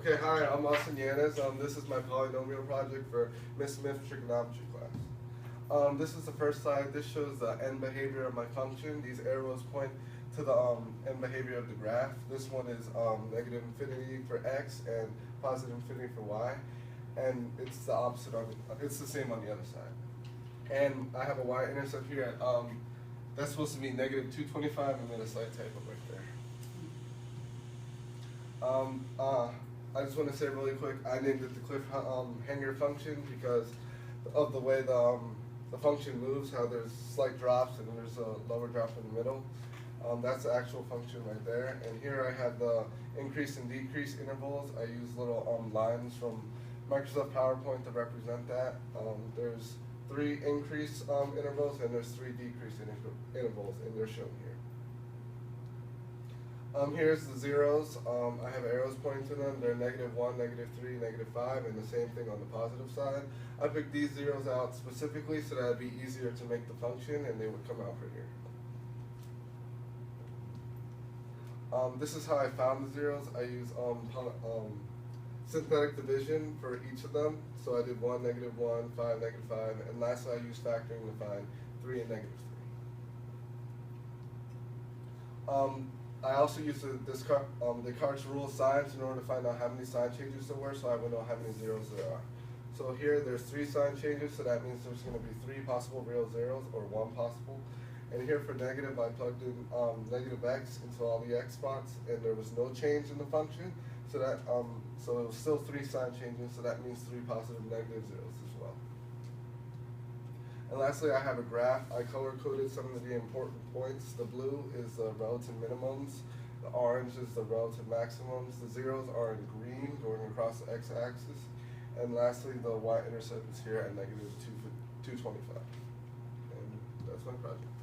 Okay, hi, I'm Austin Yanes. This is my polynomial project for Miss Smith's trigonometry class. This is the first slide. This shows the end behavior of my function. These arrows point to the end behavior of the graph. This one is negative infinity for x and positive infinity for y. And it's the opposite on it's the same on the other side. And I have a y-intercept here at, that's supposed to be negative 225 and then a slight typo right there. I just want to say really quick, I named it the cliffhanger function because of the way the function moves, how there's slight drops and there's a lower drop in the middle. That's the actual function right there. And here I have the increase and decrease intervals. I use little lines from Microsoft PowerPoint to represent that. There's 3 increase intervals and there's 3 decrease intervals, and they're shown here. Here's the zeros. I have arrows pointing to them. They're -1, -3, -5, and the same thing on the positive side. I picked these zeros out specifically so that it'd be easier to make the function and they would come out for here. This is how I found the zeros. I use synthetic division for each of them. So I did 1, -1, 5, -5, and lastly I used factoring to find 3 and -3. I also used Descartes' rule of signs in order to find out how many sign changes there were, so I would know how many zeros there are. So here there's 3 sign changes, so that means there's going to be 3 possible real zeros, or 1 possible. And here for negative, I plugged in negative x into all the x spots, and there was no change in the function, so that so it was still 3 sign changes, so that means 3 positive negative zeros as well. And lastly, I have a graph. I color-coded some of the important points. The blue is the relative minimums. The orange is the relative maximums. The zeros are in green going across the x-axis. And lastly, the y-intercept is here at -225. And that's my project.